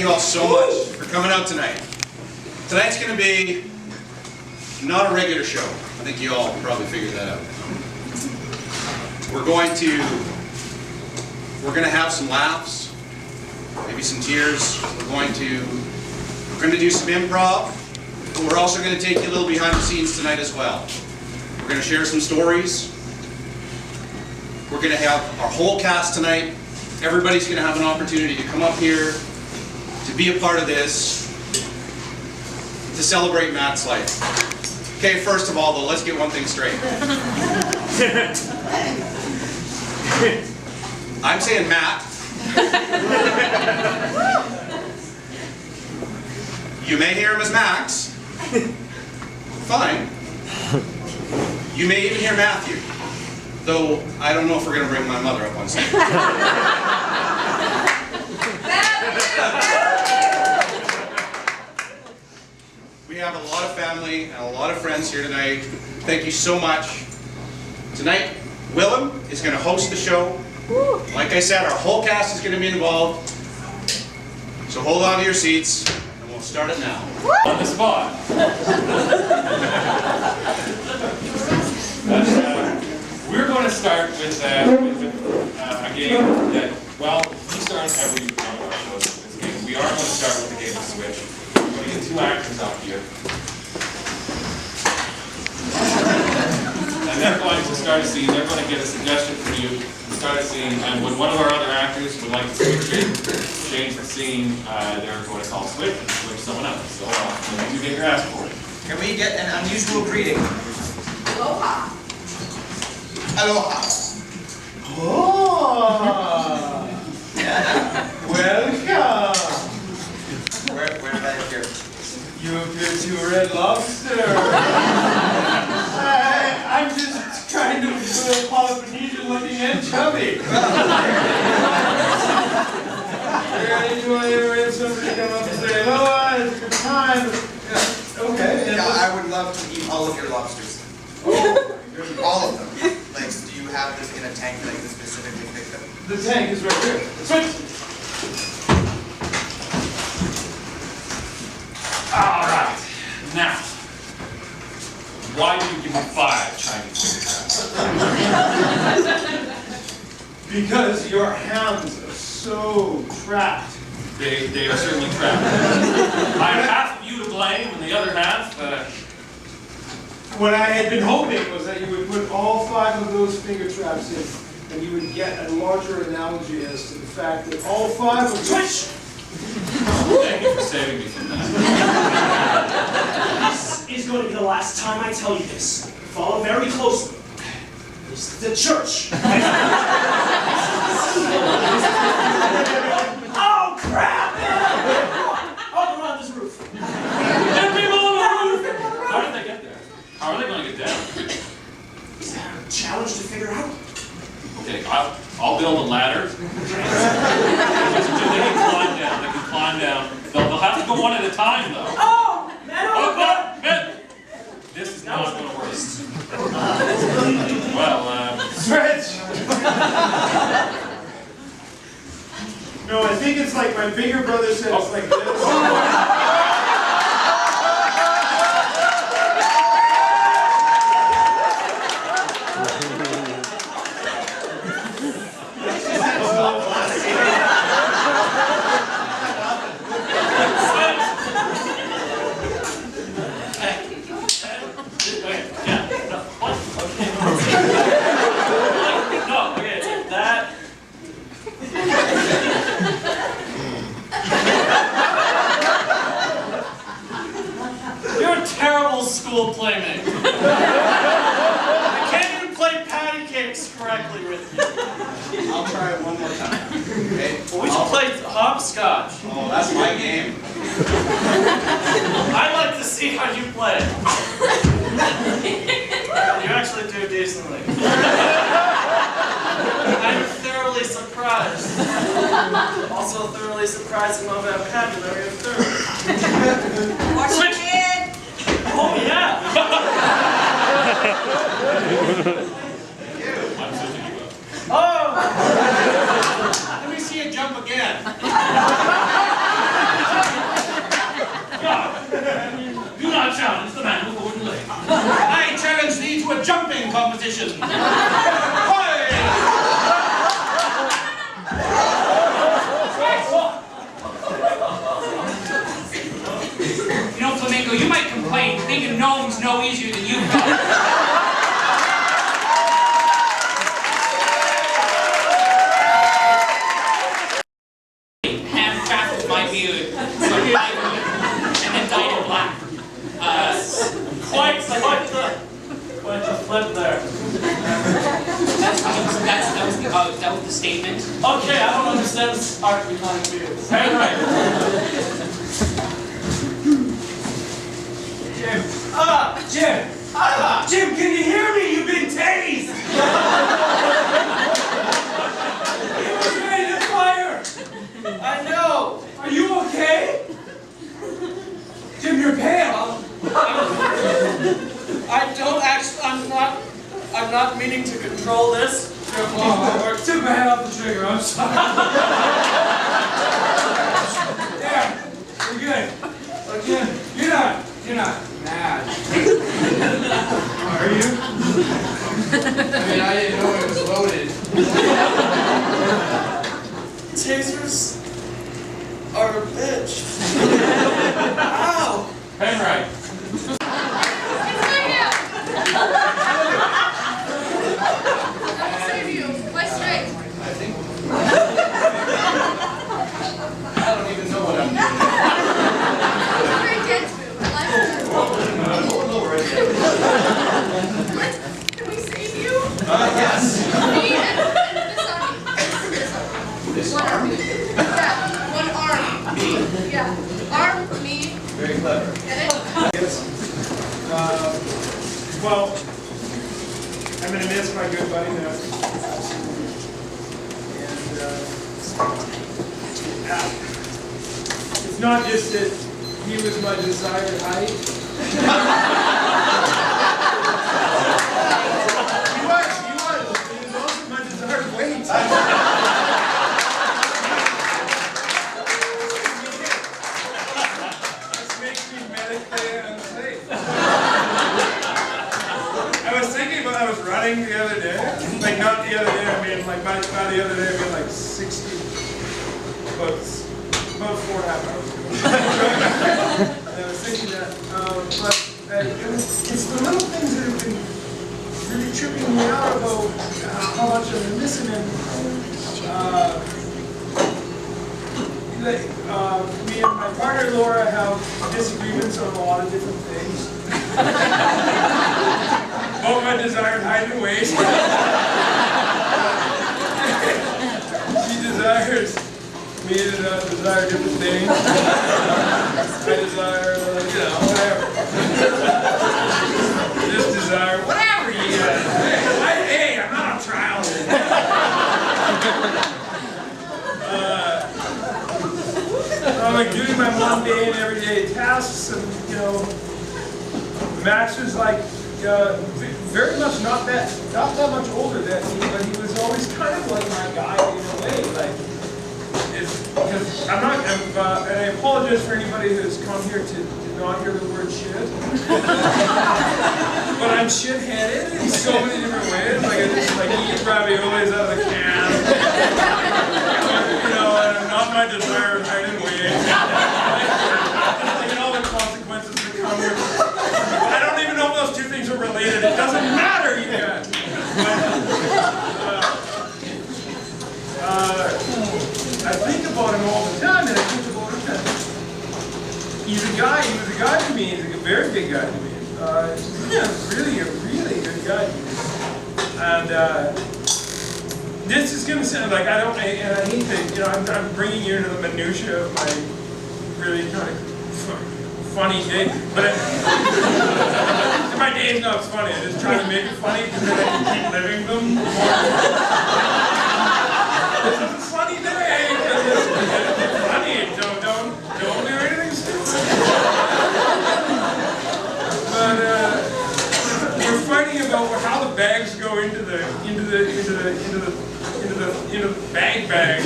you all so much for coming out tonight. Tonight's going to be not a regular show. I think you all probably figured that out. We're going to have some laughs, maybe some tears. We're going to do some improv, but we're also going to take you a little behind the scenes tonight as well. We're going to share some stories. We're going to have our whole cast tonight. Everybody's going to have an opportunity to come up here, to be a part of this, to celebrate Matt's life. Okay, first of all though, let's get one thing straight. I'm saying Matt. You may hear him as Max. Fine. You may even hear Matthew. Though, I don't know if we're going to bring my mother up on stage. We have a lot of family and a lot of friends here tonight. Thank you so much. Tonight, Willem is going to host the show. Like I said, our whole cast is going to be involved. So hold on to your seats, and we'll start it now. On the spot. We're going to start with a game that, well, we start every one of our shows with this game. We are going to start with the game of Switch. We're going to get two actors up here. And they're going to start a scene. They're going to get a suggestion from you to start a scene. And when one of our other actors would like to change the scene, they're going to call Switch and switch someone else. So you get your ass for it. Can we get an unusual greeting? Aloha. Aloha. Oh! Welcome! Where did I appear? You appear to Red Lobster. I'm just trying to feel Polynesian looking and chubby. Anyone ever somebody come up and say, hello, it's a good time? Okay. Yeah, I would love to eat all of your lobsters. Oh, all of them. Like, do you have this in a tank that I can specifically pick them? the tank is right here. Switch! Alright, now, why do you give me 5 Chinese finger traps? Because your hands are so trapped. They are certainly trapped. I have half of you to blame, and the other half, What I had been hoping was that you would put all 5 of those finger traps in, and you would get a larger analogy as to the fact that all 5 of them... Switch! Thank you for saving me from that. This is going to be the last time I tell you this. Follow very closely. This is the church. Oh, crap! Oh, they're on this roof. There are people on the roof! How did they get there? How are they going to get down? Is that a challenge to figure out? Okay, I'll build a ladder. They can climb down. They can climb down. They'll have to go one at a time, though. Oh! Man, Oh, man! This is not going to work. Well, Switch! No, I think it's like my bigger brother said, it's like this. School playmate. I can't even play patty cakes correctly with you. I'll try it one more time. Okay? Well, we should play hopscotch. Oh, that's my game. I'd like to see how you play it. You actually do decently. I'm thoroughly surprised. Also thoroughly surprised in my vocabulary of third. Watch your head. Oh, yeah! I'm switching you up. Oh! Let me see you jump again. a jumping competition. Hi! You know, Flamenco, you might complain, thinking gnomes no easier than you got. Handcrafted my beard, and then dyed it black. Quite the flip there. That was the statement. Okay, I don't understand this art behind beards. Hey, right. Jim. Jim. Jim, can you hear me? You've been tased. He was ready to fire. I know. Are you okay? Jim, you're pale. I don't actually. I'm not meaning to control this. Took my hand off the trigger. I'm sorry. There. We're good. Again, you're not mad. Are you? I mean, I didn't know it was loaded. Tasers are a bitch. Ow! Penright. I don't even know what I'm doing. Can we save you? Yes. Me and this one arm. Yeah, one arm. Me. Yeah. Arm, me. Very clever. Get it? Well, I'm gonna miss my good buddy now. And it's not just that he was my desired height. He was also my desired weight. This makes me medically unsafe. I was running the other day, like not the other day, I mean like by the other day I mean like 60, about 4.5 hours ago. And I was thinking that, but it's the little things that have been really tripping me out about how much I've been missing him. Me and my partner Laura have disagreements on a lot of different things. About my desired height and weight. She desires me to desire different things. I desire, whatever. Just desire, whatever you got. Hey, I'm not on trial. I'm like doing my mundane everyday tasks, and Max was like very much not that much older than me, but he was always kind of like my guy in a way. Like, because and I apologize for anybody who's come here to not hear the word shit, but I'm shit-headed in so many different ways. Like I just eat raviolis out of the can, and I'm not my desired height and weight. Like all the consequences that come with it. I don't even know if those two things are related. It doesn't matter, you guys. I think about him all the time, and I think about him. He was a guy to me. He's a very big guy to me. Really a really good guy to me. And this is gonna sound like I hate that. I'm bringing you into the minutia of my really kind of funny day, but my day's not funny. I just try to make it funny because then I can keep living them. This is a funny day because it's funny. Don't do anything stupid. But we're fighting about how the bags go into the bag.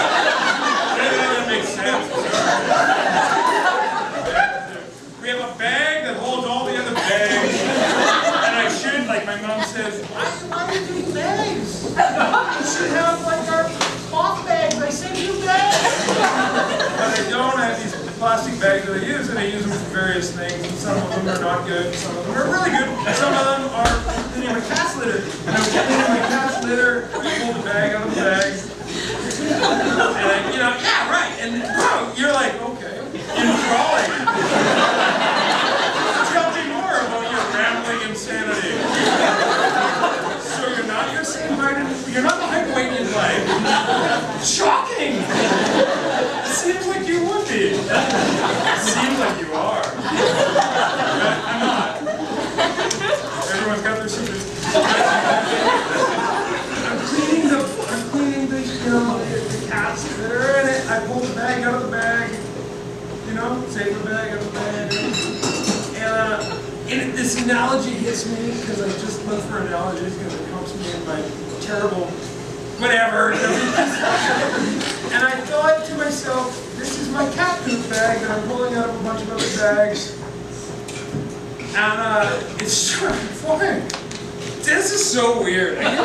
That makes sense. We have a bag that holds all the other bags, and I bags that I use, and I use them for various things. And some of them are not good, some of them are really good, some of them are cleaning my cat's litter. And I'm cleaning my cat's litter, I pull the bag out of the bag. And you know, yeah, right. And bro, you're like, okay, enthralling. Tell me more about your rambling insanity. So you're not your same-minded, you're not the hyperweight in life. Shocking! It seems like you would be. It seems like you are. But I'm not. Everyone's got their secrets. I'm cleaning the you know, the cats that are in it. I pull the bag out of the bag. You know, save the bag out of the bag. And this analogy hits me because I just look for analogies because it helps me in my terrible whatever. And I thought to myself, this is my cat poop bag that I'm pulling out of a bunch of other bags. And it's sort of fun. This is so weird. I'm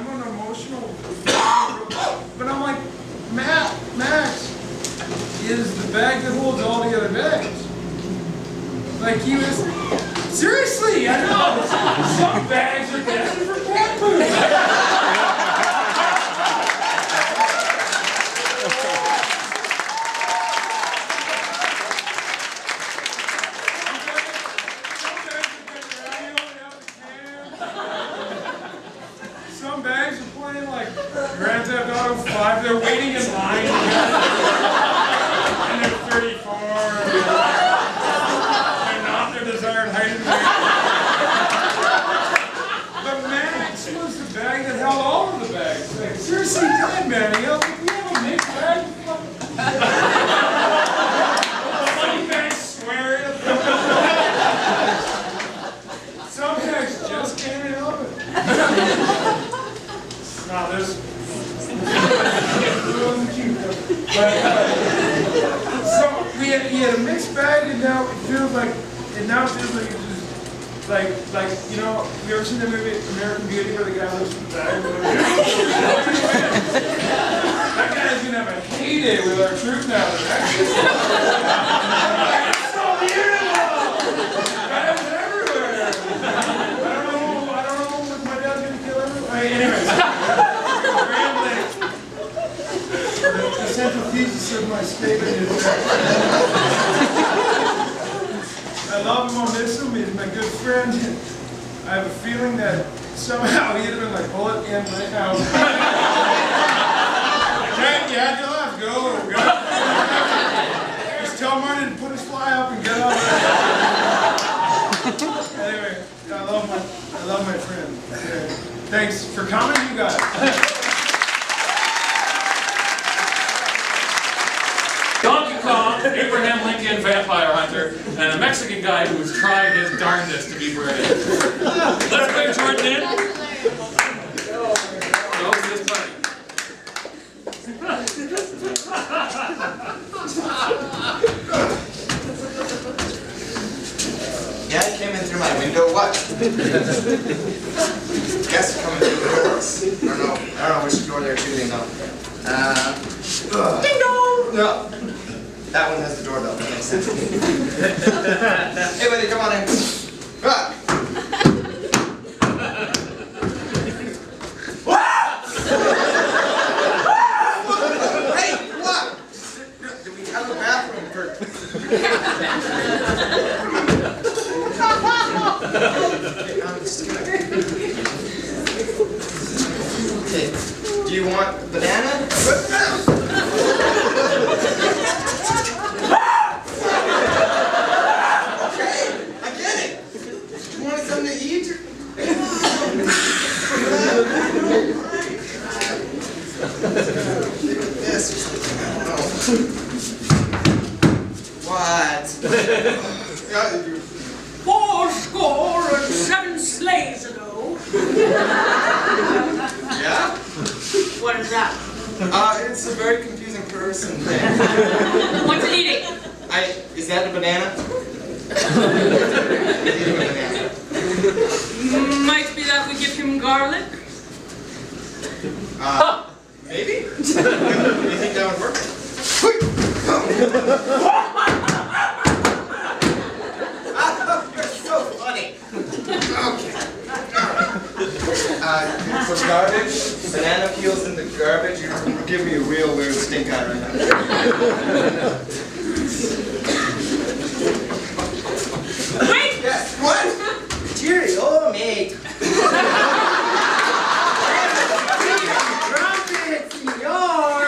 an emotional, but I'm like, Max is the bag that holds all the other bags. Like he was, seriously, I know, some bags are destined for cat poop. Some bags are playing like Grand Theft Auto 5, they're waiting in line. And they're 34. Desired height and weight. But Max was the bag that held all of the bags. Like, seriously, God, man, you know, we have a mixed bag. Funny bags swear it. Some bags just can't help it. No, there's. So he had a mixed bag, and now it feels like. And now it feels like it's just like you know, you ever seen the movie American Beauty where the guy lifts the bag? That guy's gonna have a heyday with our troupe now. It's so beautiful! Guys everywhere! I don't know if my dad's gonna kill everyone. Anyways, rambling. The central thesis of my statement is I love him, I'll miss him, he's my good friend. I have a feeling that somehow he'd have been like, pull it in right now. Okay, you had your laugh, go. Just tell Martin to put his fly up and get on it. Anyway, I love my friend. Thanks for coming, you guys. Donkey Kong, Abraham Lincoln, vampire hunter, and a Mexican guy who's trying his darndest to be British. Let's bring Jordan in. No, this funny. Yeah, he came in through my window. What? Guests are coming through the doors. I don't know which door they're choosing though. Ding dong! No. That one has the doorbell, that makes sense. Hey buddy, come on in. Ah. Hey, what? Do we have a bathroom for... Okay, do you want banana? What? 407 sleighs ago. Yeah? What is that? It's a very confusing person thing. What's it eating? Is that a banana? Eating a banana. Might be that we give him garlic. Maybe? Do you think that would work? You're so funny. Okay. For garbage, banana peels in the garbage, you give me a real weird stink eye right now. Wait! Yes, what? Cheerio, mate. Trumpet, senor.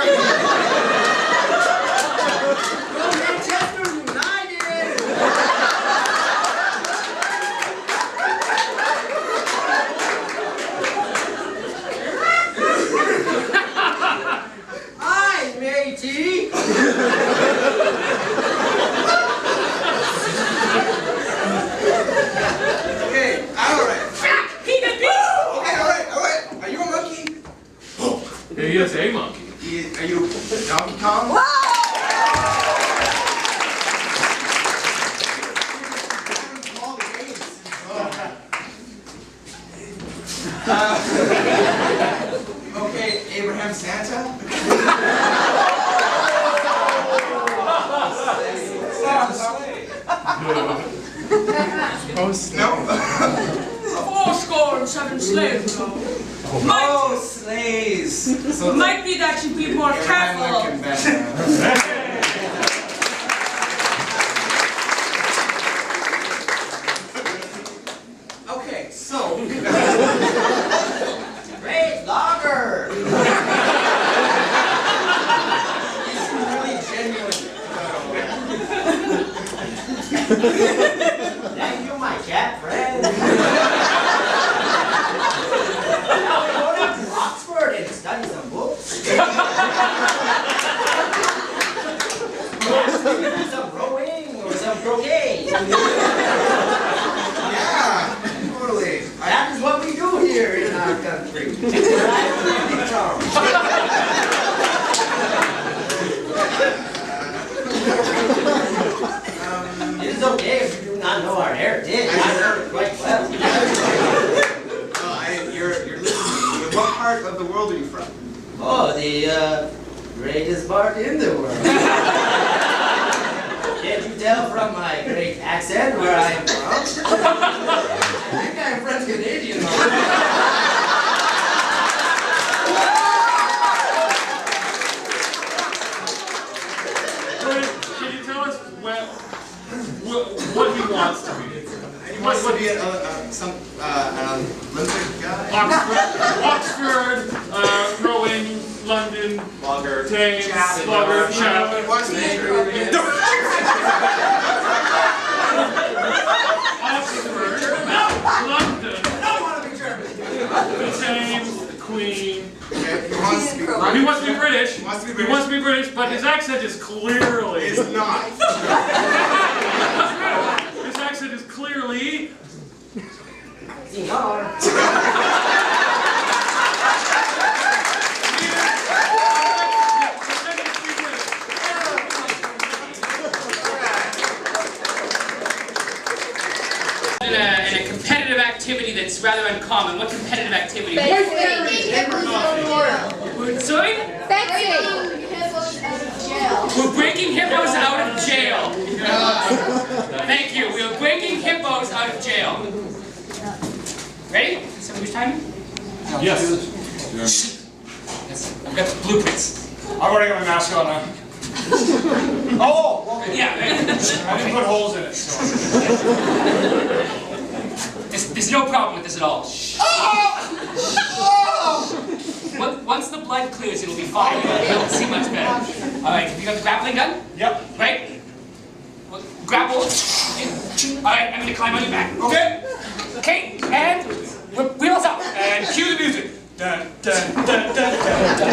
Go Manchester United. Hi, matey. Okay, all right. He did this! Okay, all right. Are you a monkey? He is a monkey. Are you Donkey Kong? Okay, Abraham Santa? No. 4 slaves. Oh, sleighs. So Might be that you be more careful. Okay, so great lager. It's really genuine. Thank you, my cat friend. Now we go down to Oxford and study some books. Maybe some rowing or some croquet. Yeah, totally. That is what we do here in our country. Right, Big Charles? It is okay if you do not know our heritage. I know it quite well. You're listening. What part of the world are you from? Oh, the greatest part in the world. Can't you tell from my great accent where I am from? I think I'm French Canadian. Can you tell us what he wants to be? He wants to be an Olympic guy. Oxford, rowing, London, Lager. Thames, Lager, Chap. He wants to be Oxford, London, the Thames, the Queen. He wants to be He wants to be British. He wants to be He wants to be British, but his accent is clearly. It's not. His accent is clearly. Senor. In a competitive activity that's rather uncommon. What competitive activity? Sorry? We're breaking hippos out of jail. Thank you. We are breaking hippos out of jail. Ready? Somebody's timing? Yes. Yes. I've got the blueprints. I've already got my mask on now. Oh, okay. Yeah. I didn't put holes in it, so. There's no problem with this at all. Once the blood clears, it'll be fine. You'll see much better. All right. Have you got the grappling gun? Yep. Right? Well, grapple. All right. I'm going to climb on your back. Okay. Okay. And wheels up. And cue the music. Dun, dun, dun, dun, dun, dun,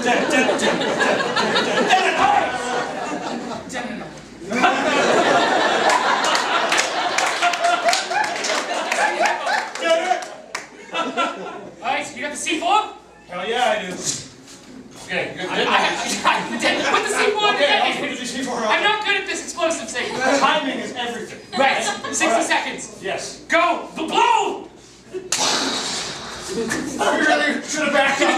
dun, dun, dun, Alright, so you got the C4? Hell yeah, I do. Okay, you got the Put the C4 in Okay, the I'll put the C4 on. I'm not good at this explosive thing. Timing is everything. Right, 60 All right. seconds. Yes. Go! The blow! I really should have backed up.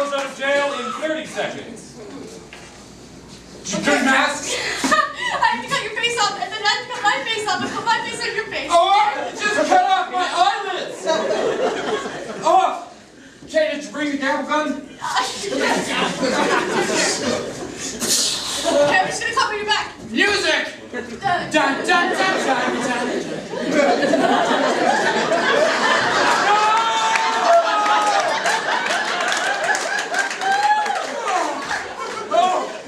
hippos out of jail in 30 seconds. You good mask? I have to cut your face off, and then I have to cut my face off, and put my face on your face. Oh, just cut off my eyelids! Oh! Jay, did you bring the gavel gun? Okay, I'm just gonna cover your back. Music! Done. Dun, dun, dun, dun,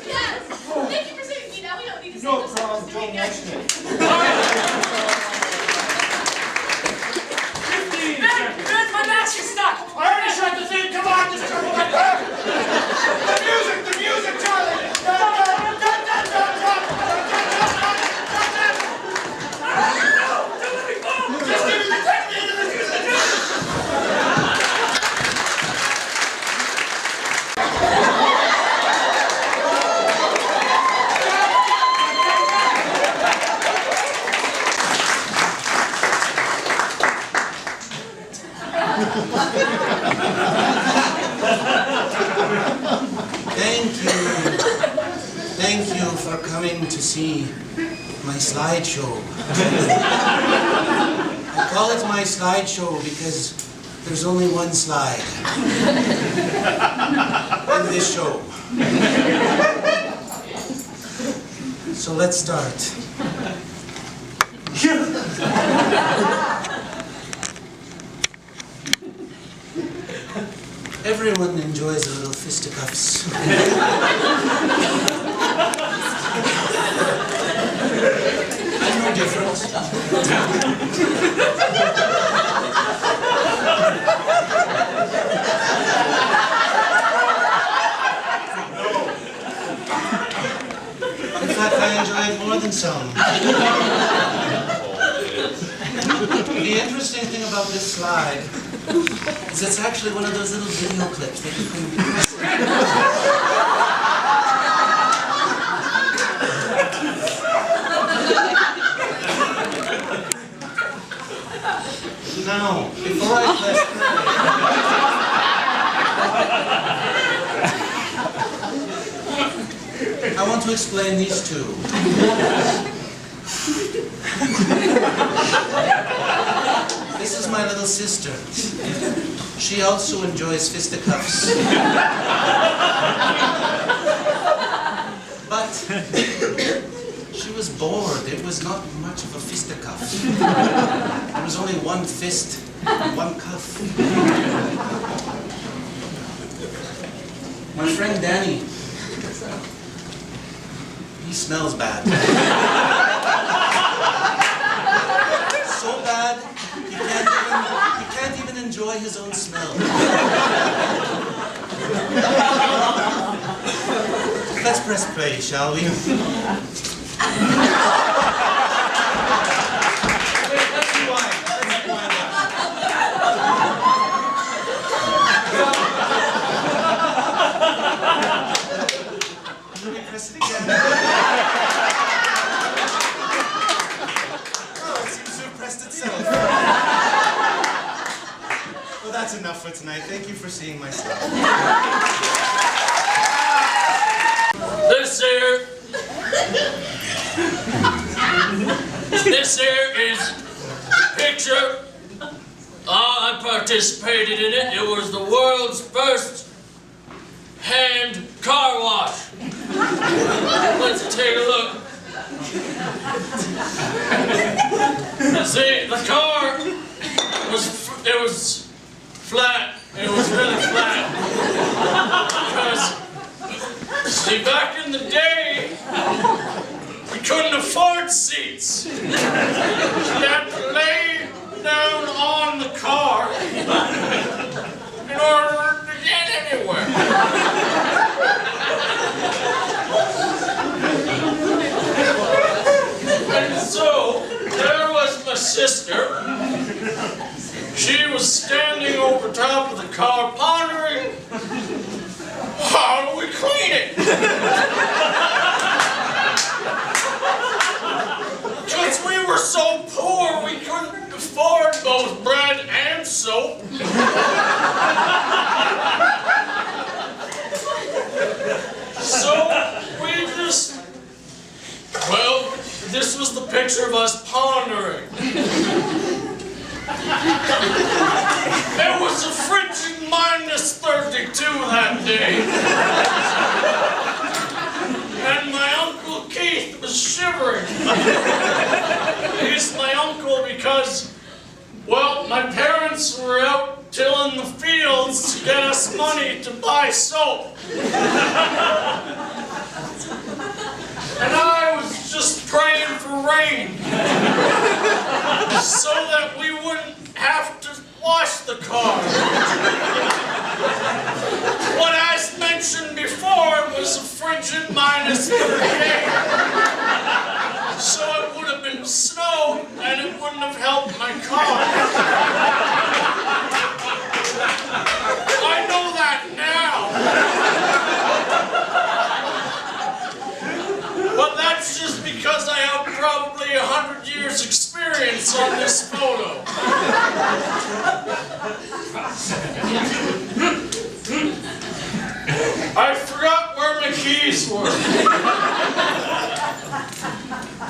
Yes. Thank you for saving me. Now we don't need to save No us. problem, don't mention it. 15 Ben, seconds. Ben, my mask is stuck. I already shot the thing. Come on, just turn it back. The music, Charlie! Thank you for coming to see my slideshow. I call it my slideshow because there's only one slide in this show. So let's start. Everyone enjoys a little fisticuffs. I'm no different. In fact, I enjoy it more than some. The interesting thing about this slide is it's actually one of those little video clips that you can press. Now, before I press play, I want to explain these two. This is my little sister. She also enjoys fisticuffs. But she was bored. It was not much of a fisticuff. There was only one fist and one cuff. My friend Danny, he smells bad. So bad, he can't even enjoy his own smell. Let's press play, shall we? Let's rewind. Let me press it again. Oh, it seems to have pressed itself. Well, that's enough for tonight. Thank you for seeing my stuff. This here is a picture. I participated in it. It was the world's first hand car wash. Let's take a look. See, the car was flat. It was really flat. Because, see, back in the day, we couldn't afford seats. You had to lay down on the car in order to get anywhere. And so, there was my sister. She was standing over top of the car pondering, how do we clean it? Because we were so poor, we couldn't afford both bread and soap. picture of us pondering. It was a frigid -32 that day. And my Uncle Keith was shivering. He's my uncle because, well, my parents were out tilling the fields to get us money to buy soap. And I was just praying for rain so that we wouldn't have to wash the car. But as mentioned before, it was a frigid -38. So it would have been snow and it wouldn't have helped my car. I know that now. But that's just because I have probably 100 years experience on this photo. I forgot where my keys were.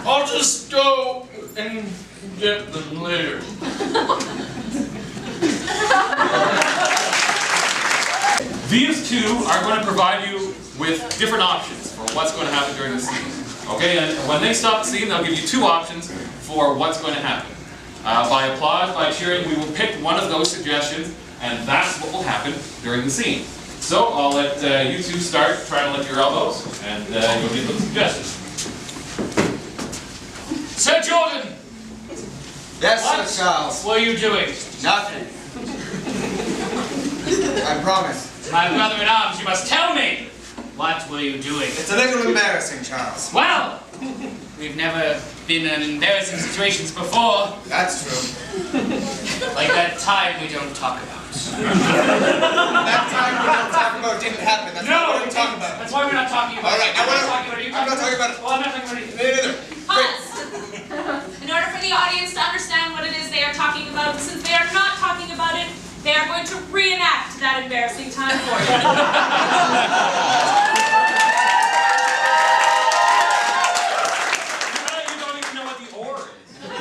I'll just go and get them later. These two are going to provide you with different options for what's going to happen during the scene. Okay, and when they stop the scene, they'll give you two options for what's going to happen. By applause, by cheering, we will pick one of those suggestions, and that's what will happen during the scene. So I'll let you two start trying to lift your elbows, and you'll give them suggestions. Sir Jordan, Yes, what Sir Charles. were you doing? Nothing. I promise. My brother-in-arms, you must tell me. What were you doing? It's a little embarrassing, Charles. Well, we've never been in embarrassing situations before. That's true. Like that time we don't talk about. That time we don't talk about didn't happen. That's not what I'm talking about. That's why we're not talking about All right, it. I I'm wanna- not talking about it. I'm not talking about it. Well, I'm not talking about it. Me neither. Pause. In order for the audience to understand what it is they are talking about, since they are not talking about it, they are going to reenact that embarrassing time for you. You don't even know what the or is.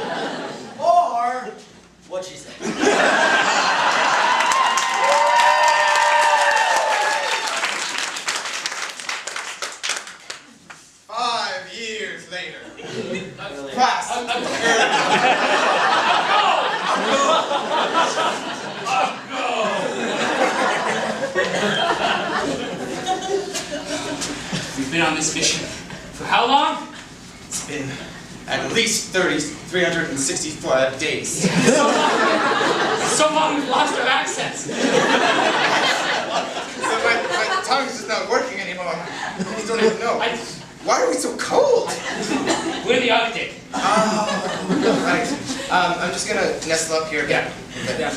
Or what she said. 5 years later. Class. We've been on this mission for how long? It's been at least 364 days. So long we've lost our accents. So my tongue's just not working anymore. I just don't even know. Why are we so cold? We're in the Arctic. Oh, right. I'm just gonna nestle up here again. Yeah.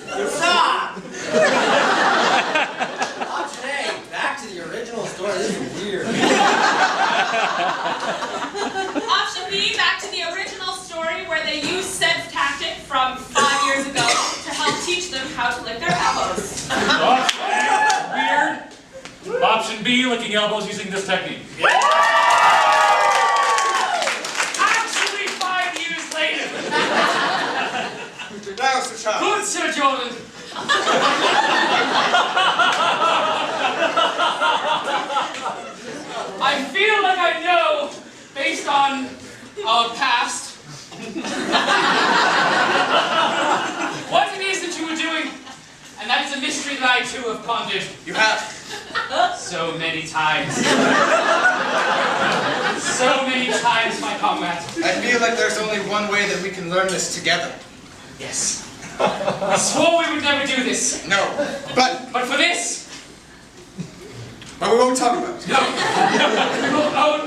Stop! Option A, back to the original story. This is weird. Option B, back to the original story where they used said tactic from 5 years ago to help teach them how to lick their elbows. Weird. Option B, licking elbows using this technique. Actually, 5 years later. Now, Sir Charles. Good, Sir Jordan. I feel like I know, based on our past, what it is that you were doing, and that is a mystery that I too have pondered You have. so many times. So many times, my comrade. I feel like there's only one way that we can learn this together. Yes. We swore we would never do this. No, but But for this, we won't talk about it. no.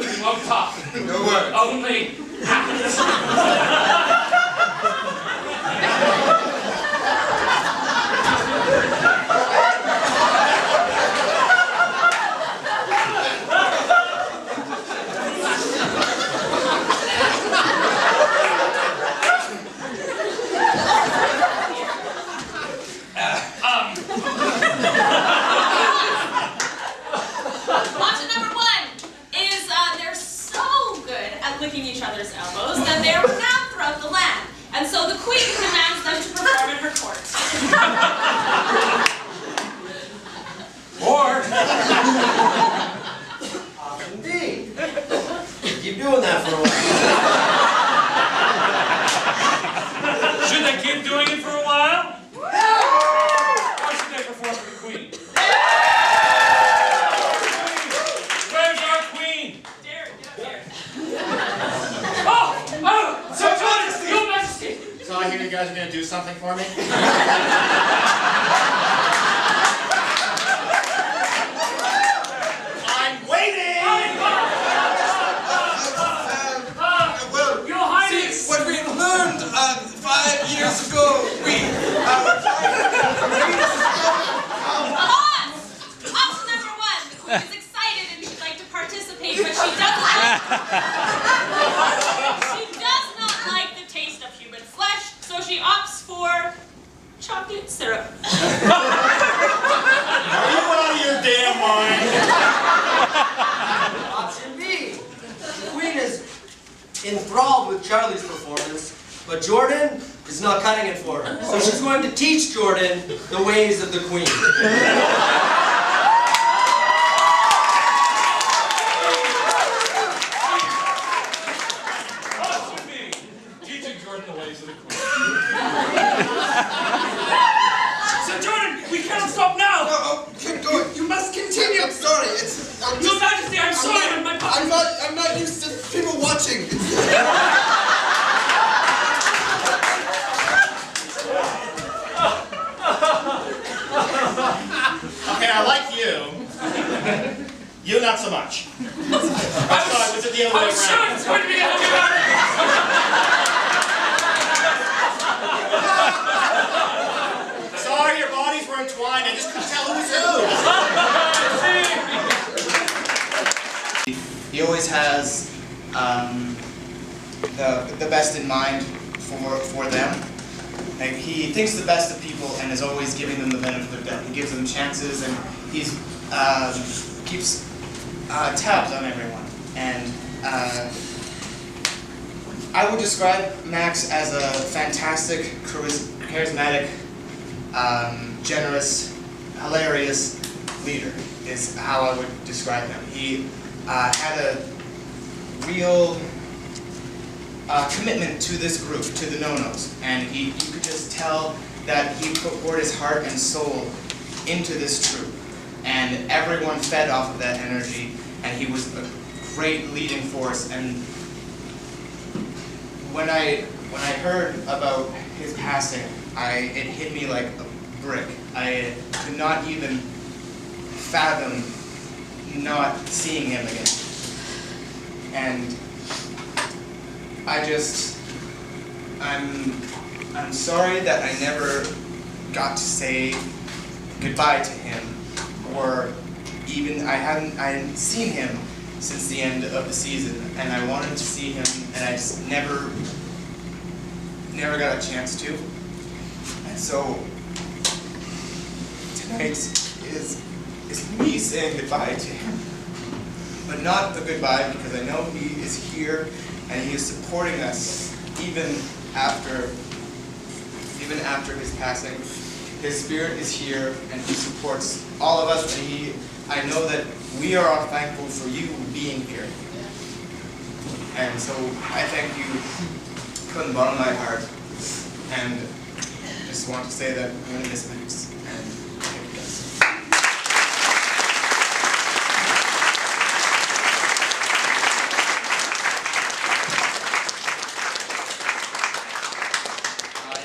We won't talk. No words. Only act. something for me? I'm waiting! Well, Your Highness! see, what we learned 5 years ago, our Pause! Option number 1. The queen is excited and she'd like to participate, but she doesn't not like the taste of human flesh, so she opts for chocolate syrup. Are you out of your damn mind? Option B. The queen is enthralled with Charlie's performance, but Jordan is not cutting it for her. So she's going to teach Jordan the ways of the queen. Option B, teaching Jordan the ways of the queen. Sir Jordan, we cannot stop now! keep going. You must continue. I'm sorry. Your Majesty, I'm sorry, but my I'm not used to people watching. Okay, I like you. You not so much. I thought it was the other way I'm sure around. it's going to be the other way around. Sorry, your bodies were entwined. I just couldn't tell who was who. He always has the best in mind for them. Like, he thinks the best of people and is always giving them the benefit of the doubt. He gives them chances and he's keeps tabs on everyone. And I would describe Max as a fantastic, charismatic, generous, hilarious leader, is how I would describe him. He had a real commitment to this group, to the No-Nos, and you could just tell that he poured his heart and soul into this troupe, and everyone fed off of that energy, and he was a great leading force. And when I heard about his passing, it hit me like a brick. I could not even fathom not seeing him again. And I'm sorry that I never got to say goodbye to him, or even I hadn't seen him since the end of the season, and I wanted to see him, and I just never got a chance to. And so tonight is me saying goodbye to him, but not the goodbye, because I know he is here and he is supporting us even after his passing. His spirit is here and he supports all of us, and I know that we are all thankful for you being here. And so I thank you from the bottom of my heart, and just want to say that I'm going to miss Max, and thank you guys.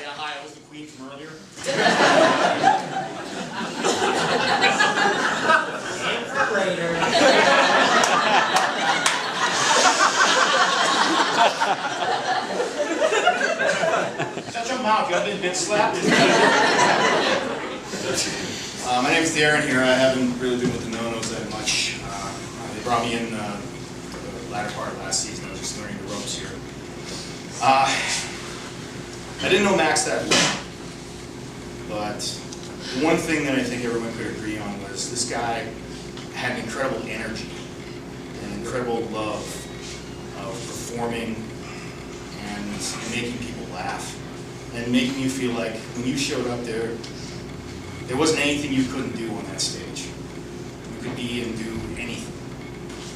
Yeah, hi, I was the queen from earlier. Shut your mouth, you haven't been slapped. My name's Darren here. I haven't really been with the No-Nos that much. They brought me in the latter part of last season. I was just learning the ropes here. I didn't know Max that well, but the one thing that I think everyone could agree on was this guy had an incredible energy, an incredible love of performing and making people laugh, and making you feel like when you showed up there wasn't anything you couldn't do on that stage. You could be and do anything.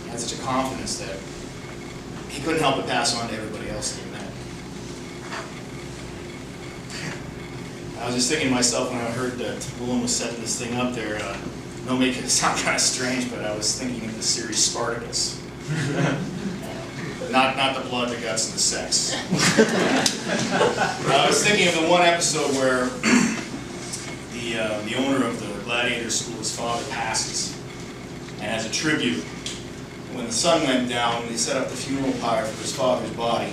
He had such a confidence that he couldn't help but pass on to everybody else that he met. I was just thinking to myself when I heard that Willem was setting this thing up there, no, make it sound kind of strange, but I was thinking of the series Spartacus. not the blood, the guts, and the sex. I was thinking of the one episode where the owner of the gladiator school, his father passes, and as a tribute, when the sun went down, they set up the funeral pyre for his father's body.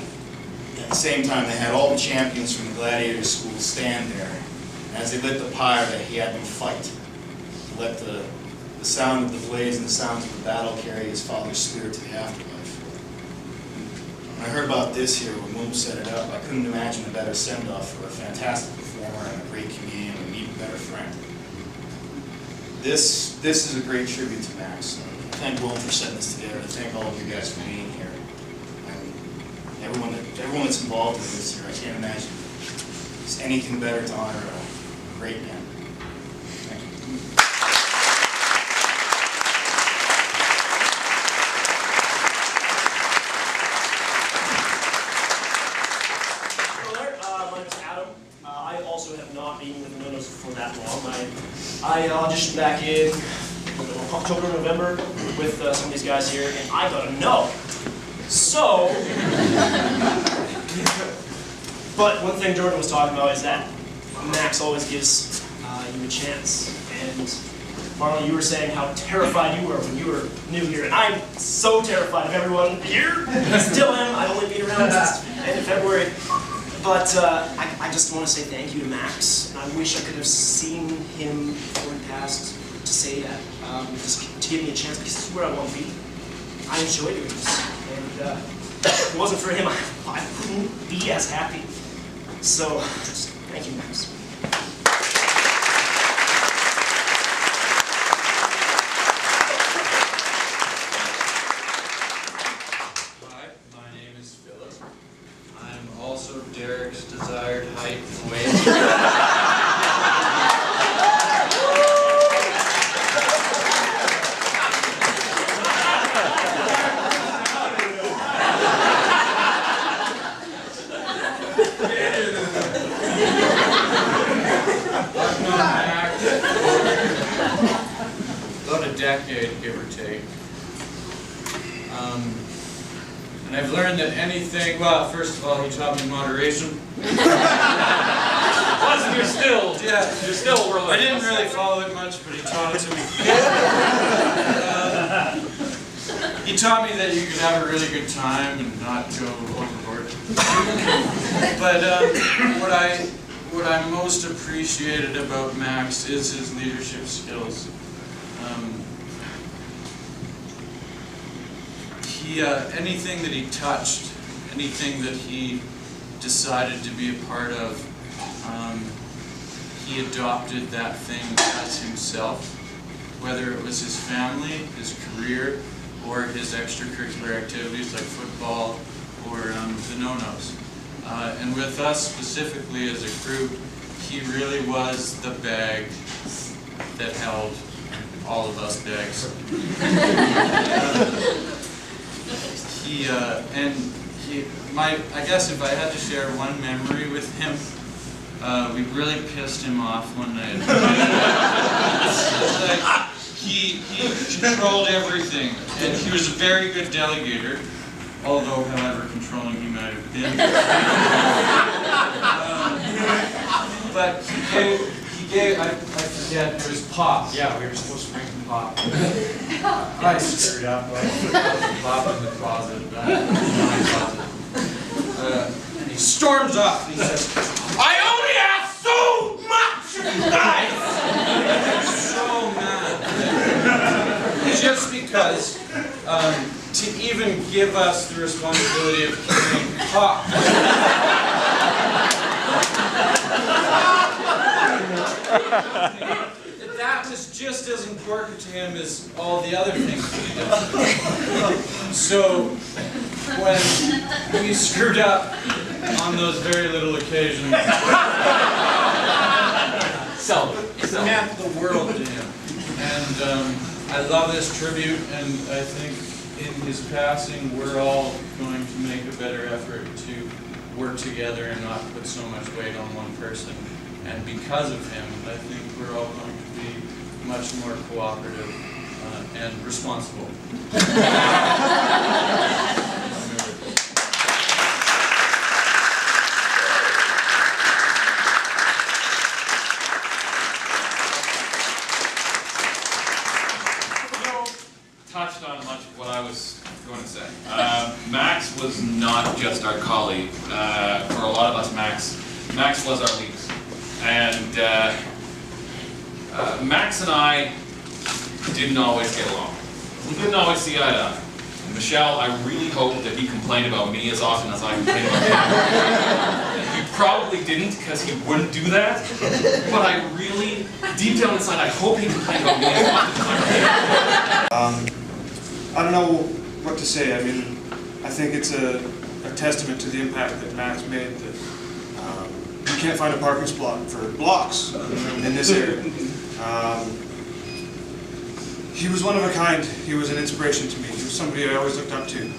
At the same time, they had all the champions from the gladiator school stand there. And as they lit the pyre, he had them fight to let the sound of the blaze and the sounds of the battle carry his father's spirit to the afterlife. When I heard about this here, when Moon set it up, I couldn't imagine a better send-off for a fantastic performer and a great comedian and an even better friend. This is a great tribute to Max. I thank Will for setting this together. I thank all of you guys for being here. And everyone that's involved in this here, I can't imagine it's anything better to honor a great man. Thank you. Hello there, my name is Adam. I also have not been with the Windows for that long. I auditioned back in October, November with some of these guys here, and I got a no. So, but one thing Jordan was talking about is that Max always gives you a chance. And Marlon, you were saying how terrified you were when you were new here, and I'm so terrified of everyone here. I still am. I've only been around since the end of February. But I just want to say thank you to Max. And I wish I could have seen him before he passed to say that, just to give me a chance, because this is where I want to be. I enjoy doing this. And if it wasn't for him, I couldn't be as happy. So, just thank you, Max. Hi, my name is Philip. I'm also Derek's desired height and weight. I've known Max for about a decade, give or take. And I've learned that anything, well, first of all, he taught me moderation. Plus, you're still whirling. I didn't really follow it much, but he taught it to me. He taught me that you could have a really good time and not go overboard. But what I most appreciated about Max is his leadership skills. Anything that he touched, anything that he decided to be a part of, he adopted that thing as himself, whether it was his family, his career, or his extracurricular activities like football or the no-nos. And with us specifically as a group, he really was the bag that held all of us bags. I guess if I had to share one memory with him, we really pissed him off one night. He controlled everything, and he was a very good delegator, although, however controlling he might have been. But he gave, I forget, it was pop. Yeah, we were supposed to bring some pop. I screwed up. I put the pop in the closet, in my closet. And he storms off and he says, "I only have so much of you guys!" So mad. Just because to even give us the responsibility of carrying pop. That was just as important to him as all the other things he did. So when we screwed up on those very little occasions, it meant the world to him. And I love this tribute, and I think in his passing we're all going to make a better effort to work together and not put so much weight on one person. And because of him, I think we're all going to be much more cooperative and responsible. much what I was going to say. Max was not just our colleague. For a lot of us, Max was our lead. And Max and I didn't always get along. We didn't always see eye to eye. And Michelle, I really hope that he complained about me as often as I complained about him. He probably didn't, because he wouldn't do that. But I really, deep down inside, I hope he complained about me as often as I complained. I don't know what to say. I mean, I think it's a testament to the impact that Max made that you can't find a parking spot for blocks in this area. He was one of a kind. He was an inspiration to me. He was somebody I always looked up to.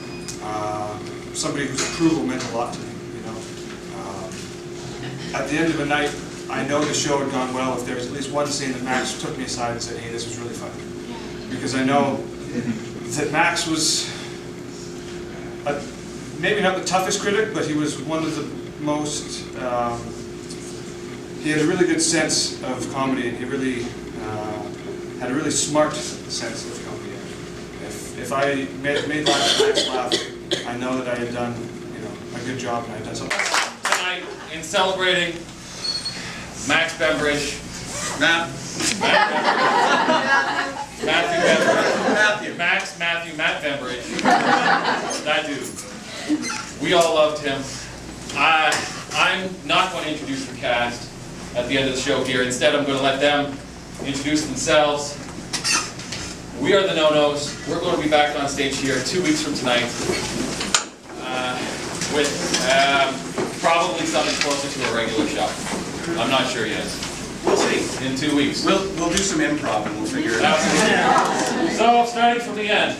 Somebody whose approval meant a lot to me, you know. At the end of the night, I know the show had gone well if there was at least one scene that Max took me aside and said, hey, this was really fun. Because I know that Max was, maybe not the toughest critic, but he was one of the most, he had a really good sense of comedy, and he really had a really smart sense of comedy. If I made Max laugh, I know that I had done, you know, a good job, and I had done something. Tonight, in celebrating Max Bembridge, Matt Bembridge, that dude. We all loved him. I'm not going to introduce the cast at the end of the show here. Instead, I'm going to let them introduce themselves. We are the No-Nos. We're going to be back on stage here 2 weeks from tonight with probably something closer to a regular show. I'm not sure yet. We'll see. In 2 weeks. We'll do some improv and we'll figure it out. So, starting from the end.